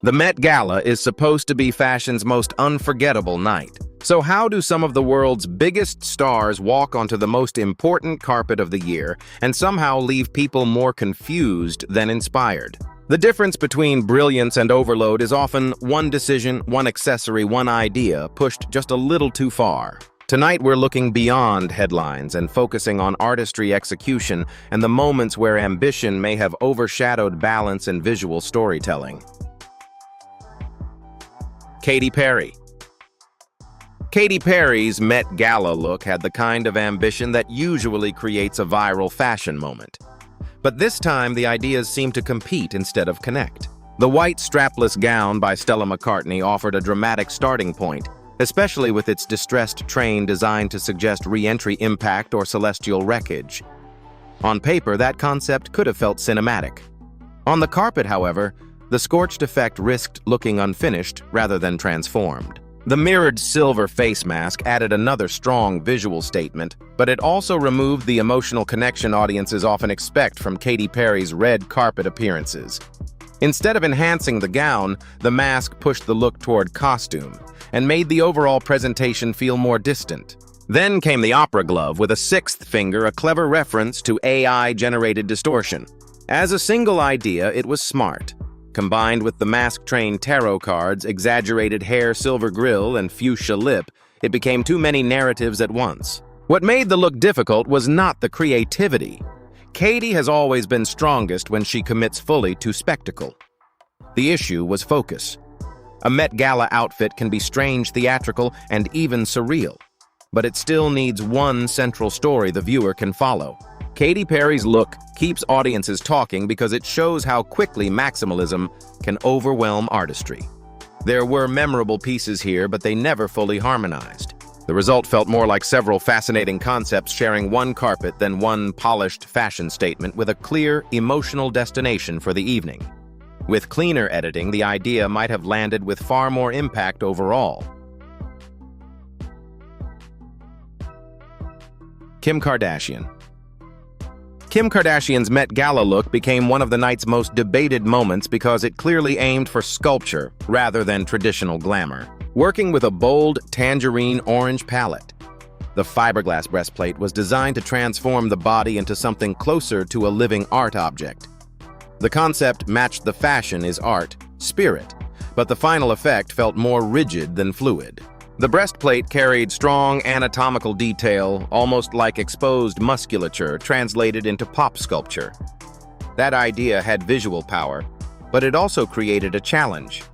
The Met Gala is supposed to be fashion's most unforgettable night. So how do some of the world's biggest stars walk onto the most important carpet of the year and somehow leave people more confused than inspired? The difference between brilliance and overload is often one decision, one accessory, one idea pushed just a little too far. Tonight we're looking beyond headlines and focusing on artistry, execution, and the moments where ambition may have overshadowed balance and visual storytelling. Katy Perry. Katy Perry's Met Gala look had the kind of ambition that usually creates a viral fashion moment. But this time, the ideas seemed to compete instead of connect. The white strapless gown by Stella McCartney offered a dramatic starting point, especially with its distressed train designed to suggest re-entry impact or celestial wreckage. On paper, that concept could have felt cinematic. On the carpet, however, the scorched effect risked looking unfinished rather than transformed. The mirrored silver face mask added another strong visual statement, but it also removed the emotional connection audiences often expect from Katy Perry's red carpet appearances. Instead of enhancing the gown, the mask pushed the look toward costume and made the overall presentation feel more distant. Then came the opera glove with a sixth finger, a clever reference to AI-generated distortion. As a single idea, it was smart. Combined with the mask-trained tarot cards, exaggerated hair, silver grill, and fuchsia lip, it became too many narratives at once. What made the look difficult was not the creativity. Katy has always been strongest when she commits fully to spectacle. The issue was focus. A Met Gala outfit can be strange, theatrical, and even surreal, but it still needs one central story the viewer can follow. Katy Perry's look keeps audiences talking because it shows how quickly maximalism can overwhelm artistry. There were memorable pieces here, but they never fully harmonized. The result felt more like several fascinating concepts sharing one carpet than one polished fashion statement with a clear, emotional destination for the evening. With cleaner editing, the idea might have landed with far more impact overall. Kim Kardashian. Kim Kardashian's Met Gala look became one of the night's most debated moments because it clearly aimed for sculpture rather than traditional glamour. Working with a bold tangerine orange palette, the fiberglass breastplate was designed to transform the body into something closer to a living art object. The concept matched the fashion is art, spirit, but the final effect felt more rigid than fluid. The breastplate carried strong anatomical detail, almost like exposed musculature translated into pop sculpture. That idea had visual power, but it also created a challenge.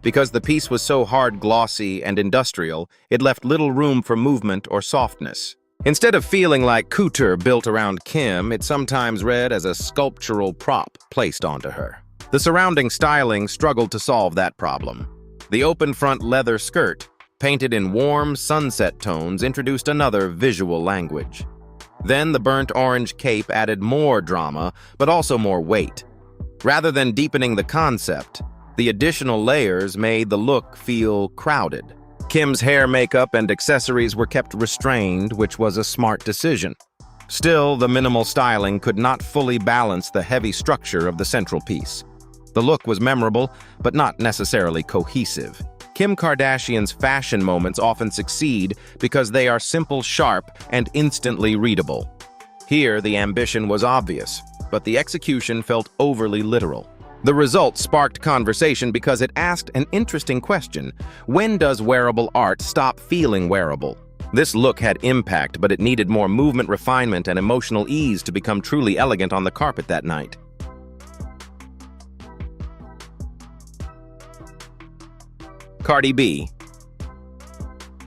Because the piece was so hard, glossy, and industrial, it left little room for movement or softness. Instead of feeling like couture built around Kim, it sometimes read as a sculptural prop placed onto her. The surrounding styling struggled to solve that problem. The open front leather skirt, painted in warm sunset tones, introduced another visual language. Then the burnt orange cape added more drama, but also more weight. Rather than deepening the concept, the additional layers made the look feel crowded. Kim's hair, makeup, and accessories were kept restrained, which was a smart decision. Still, the minimal styling could not fully balance the heavy structure of the central piece. The look was memorable, but not necessarily cohesive. Kim Kardashian's fashion moments often succeed because they are simple, sharp, and instantly readable. Here, the ambition was obvious, but the execution felt overly literal. The result sparked conversation because it asked an interesting question: when does wearable art stop feeling wearable? This look had impact, but it needed more movement, refinement, and emotional ease to become truly elegant on the carpet that night. Cardi B.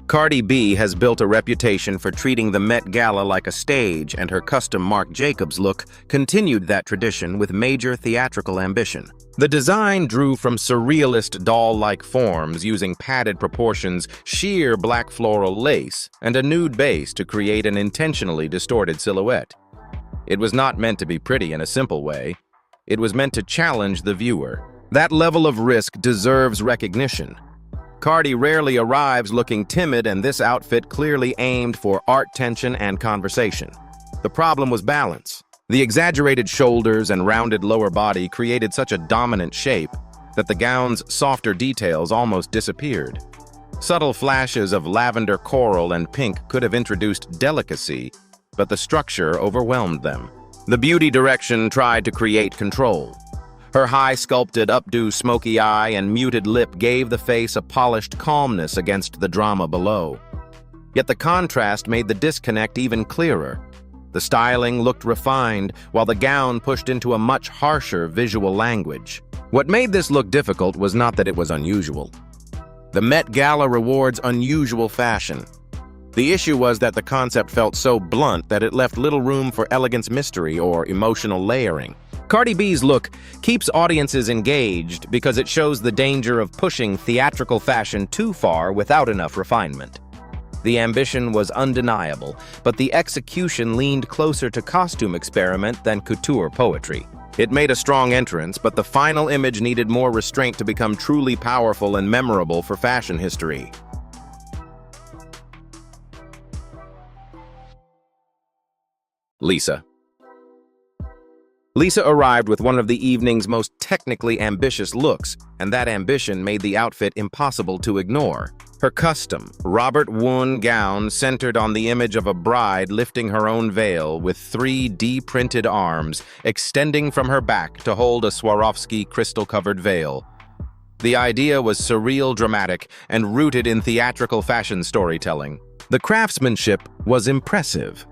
Cardi B has built a reputation for treating the Met Gala like a stage, and her custom Marc Jacobs look continued that tradition with major theatrical ambition. The design drew from surrealist doll-like forms using padded proportions, sheer black floral lace, and a nude base to create an intentionally distorted silhouette. It was not meant to be pretty in a simple way. It was meant to challenge the viewer. That level of risk deserves recognition. Cardi rarely arrives looking timid, and this outfit clearly aimed for art, tension, and conversation. The problem was balance. The exaggerated shoulders and rounded lower body created such a dominant shape, that the gown's softer details almost disappeared. Subtle flashes of lavender coral and pink could have introduced delicacy, but the structure overwhelmed them. The beauty direction tried to create control. Her high-sculpted updo smoky eye and muted lip gave the face a polished calmness against the drama below. Yet the contrast made the disconnect even clearer. The styling looked refined, while the gown pushed into a much harsher visual language. What made this look difficult was not that it was unusual. The Met Gala rewards unusual fashion. The issue was that the concept felt so blunt that it left little room for elegance, mystery, or emotional layering. Cardi B's look keeps audiences engaged because it shows the danger of pushing theatrical fashion too far without enough refinement. The ambition was undeniable, but the execution leaned closer to costume experiment than couture poetry. It made a strong entrance, but the final image needed more restraint to become truly powerful and memorable for fashion history. Lisa. Lisa arrived with one of the evening's most technically ambitious looks, and that ambition made the outfit impossible to ignore. Her custom, Robert Woon gown centered on the image of a bride lifting her own veil with 3D printed arms extending from her back to hold a Swarovski crystal-covered veil. The idea was surreal, dramatic, and rooted in theatrical fashion storytelling. The craftsmanship was impressive.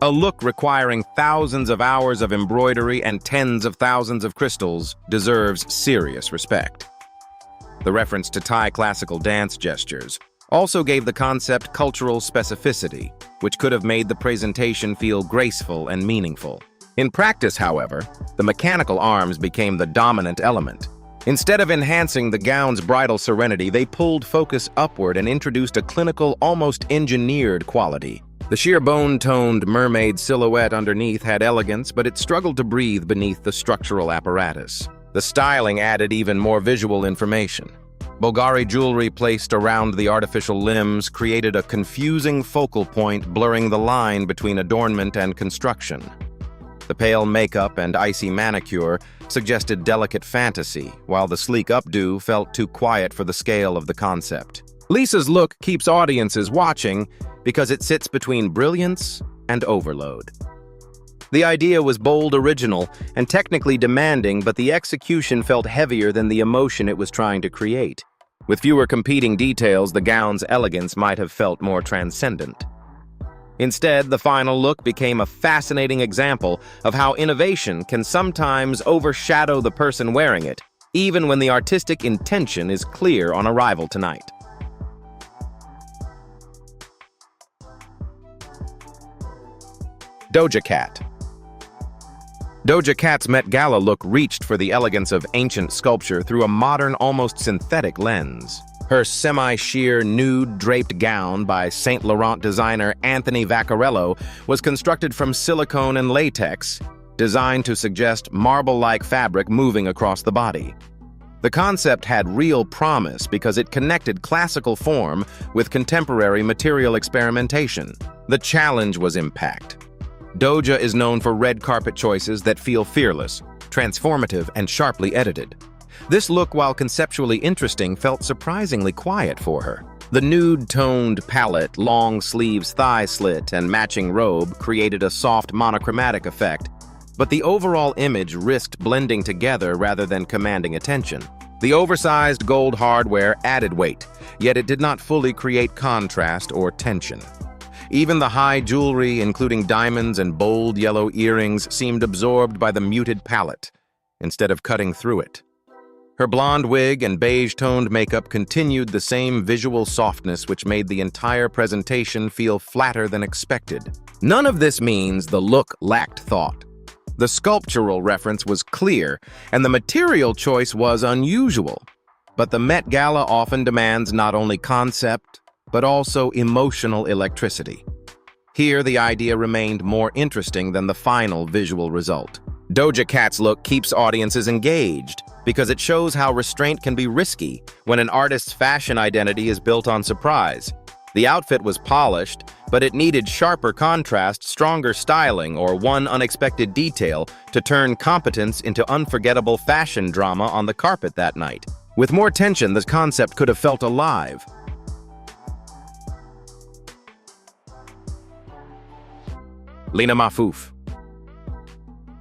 A look requiring thousands of hours of embroidery and tens of thousands of crystals deserves serious respect. The reference to Thai classical dance gestures also gave the concept cultural specificity, which could have made the presentation feel graceful and meaningful. In practice, however, the mechanical arms became the dominant element. Instead of enhancing the gown's bridal serenity, they pulled focus upward and introduced a clinical, almost engineered quality. The sheer bone-toned mermaid silhouette underneath had elegance, but it struggled to breathe beneath the structural apparatus. The styling added even more visual information. Bulgari jewelry placed around the artificial limbs created a confusing focal point, blurring the line between adornment and construction. The pale makeup and icy manicure suggested delicate fantasy, while the sleek updo felt too quiet for the scale of the concept. Lisa's look keeps audiences watching because it sits between brilliance and overload. The idea was bold, original, and technically demanding, but the execution felt heavier than the emotion it was trying to create. With fewer competing details, the gown's elegance might have felt more transcendent. Instead, the final look became a fascinating example of how innovation can sometimes overshadow the person wearing it, even when the artistic intention is clear on arrival tonight. Doja Cat. Doja Cat's Met Gala look reached for the elegance of ancient sculpture through a modern, almost synthetic lens. Her semi-sheer, nude-draped gown by Saint Laurent designer Anthony Vaccarello was constructed from silicone and latex, designed to suggest marble-like fabric moving across the body. The concept had real promise because it connected classical form with contemporary material experimentation. The challenge was impact. Doja is known for red carpet choices that feel fearless, transformative, and sharply edited. This look, while conceptually interesting, felt surprisingly quiet for her. The nude-toned palette, long sleeves, thigh slit, and matching robe created a soft monochromatic effect, but the overall image risked blending together rather than commanding attention. The oversized gold hardware added weight, yet it did not fully create contrast or tension. Even the high jewelry, including diamonds and bold yellow earrings, seemed absorbed by the muted palette, instead of cutting through it. Her blonde wig and beige-toned makeup continued the same visual softness which made the entire presentation feel flatter than expected. None of this means the look lacked thought. The sculptural reference was clear, and the material choice was unusual. But the Met Gala often demands not only concept, but also emotional electricity. Here, the idea remained more interesting than the final visual result. Doja Cat's look keeps audiences engaged because it shows how restraint can be risky when an artist's fashion identity is built on surprise. The outfit was polished, but it needed sharper contrast, stronger styling, or one unexpected detail to turn competence into unforgettable fashion drama on the carpet that night. With more tension, the concept could have felt alive. Lena Mahfouf.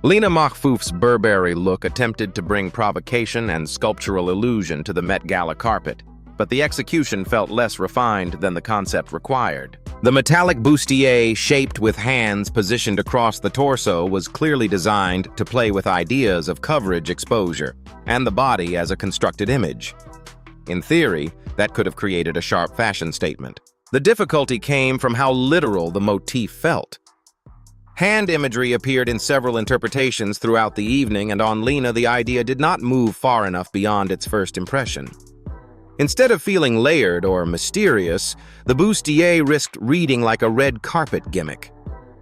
Lena Mahfouf's Burberry look attempted to bring provocation and sculptural illusion to the Met Gala carpet, but the execution felt less refined than the concept required. The metallic bustier, shaped with hands positioned across the torso, was clearly designed to play with ideas of coverage exposure and the body as a constructed image. In theory, that could have created a sharp fashion statement. The difficulty came from how literal the motif felt. Hand imagery appeared in several interpretations throughout the evening, and on Lena, the idea did not move far enough beyond its first impression. Instead of feeling layered or mysterious, the bustier risked reading like a red carpet gimmick.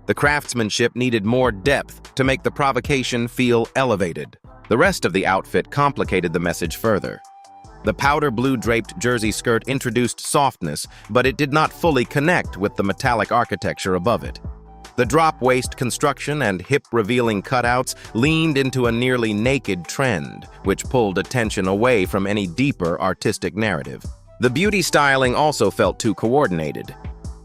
The craftsmanship needed more depth to make the provocation feel elevated. The rest of the outfit complicated the message further. The powder blue draped jersey skirt introduced softness, but it did not fully connect with the metallic architecture above it. The drop-waist construction and hip-revealing cutouts leaned into a nearly naked trend, which pulled attention away from any deeper artistic narrative. The beauty styling also felt too coordinated.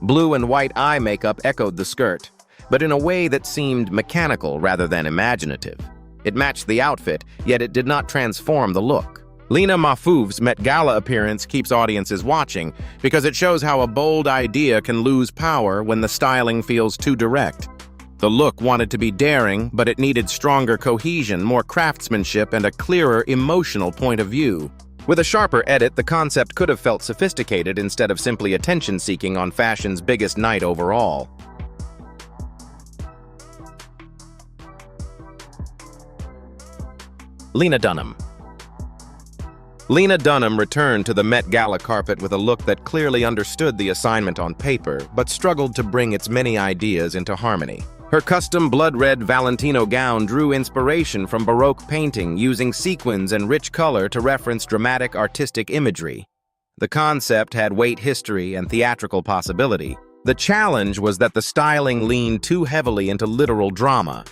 Blue and white eye makeup echoed the skirt, but in a way that seemed mechanical rather than imaginative. It matched the outfit, yet it did not transform the look. Lena Mahfouf's Met Gala appearance keeps audiences watching because it shows how a bold idea can lose power when the styling feels too direct. The look wanted to be daring, but it needed stronger cohesion, more craftsmanship, and a clearer emotional point of view. With a sharper edit, the concept could have felt sophisticated instead of simply attention-seeking on fashion's biggest night overall. Lena Dunham. Lena Dunham returned to the Met Gala carpet with a look that clearly understood the assignment on paper, but struggled to bring its many ideas into harmony. Her custom blood-red Valentino gown drew inspiration from Baroque painting, using sequins and rich color to reference dramatic artistic imagery. The concept had weight, history, and theatrical possibility. The challenge was that the styling leaned too heavily into literal drama.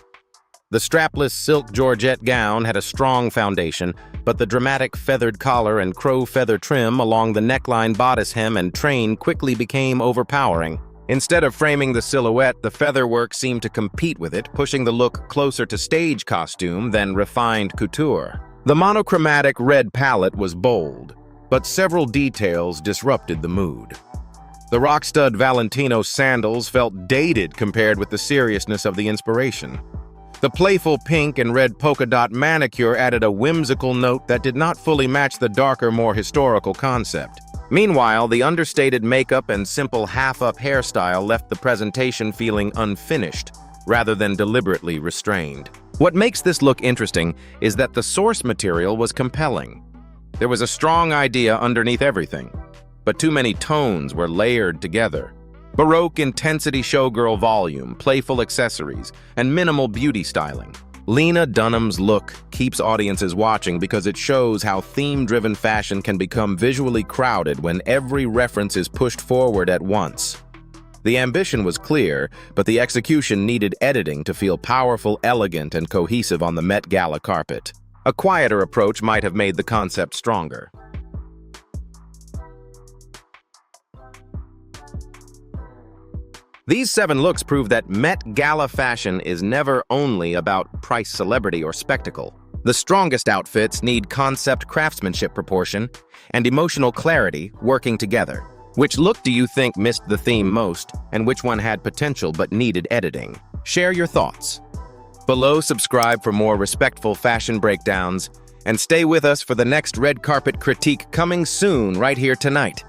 The strapless silk georgette gown had a strong foundation, but the dramatic feathered collar and crow feather trim along the neckline, bodice hem, and train quickly became overpowering. Instead of framing the silhouette, the featherwork seemed to compete with it, pushing the look closer to stage costume than refined couture. The monochromatic red palette was bold, but several details disrupted the mood. The rock-stud Valentino sandals felt dated compared with the seriousness of the inspiration. The playful pink and red polka dot manicure added a whimsical note that did not fully match the darker, more historical concept. Meanwhile, the understated makeup and simple half-up hairstyle left the presentation feeling unfinished, rather than deliberately restrained. What makes this look interesting is that the source material was compelling. There was a strong idea underneath everything, but too many tones were layered together. Baroque intensity, showgirl volume, playful accessories, and minimal beauty styling. Lena Dunham's look keeps audiences watching because it shows how theme-driven fashion can become visually crowded when every reference is pushed forward at once. The ambition was clear, but the execution needed editing to feel powerful, elegant, and cohesive on the Met Gala carpet. A quieter approach might have made the concept stronger. These 7 looks prove that Met Gala fashion is never only about price, celebrity, or spectacle. The strongest outfits need concept, craftsmanship, proportion, and emotional clarity working together. Which look do you think missed the theme most, and which one had potential but needed editing? Share your thoughts. Below, subscribe for more respectful fashion breakdowns, and stay with us for the next red carpet critique coming soon right here tonight.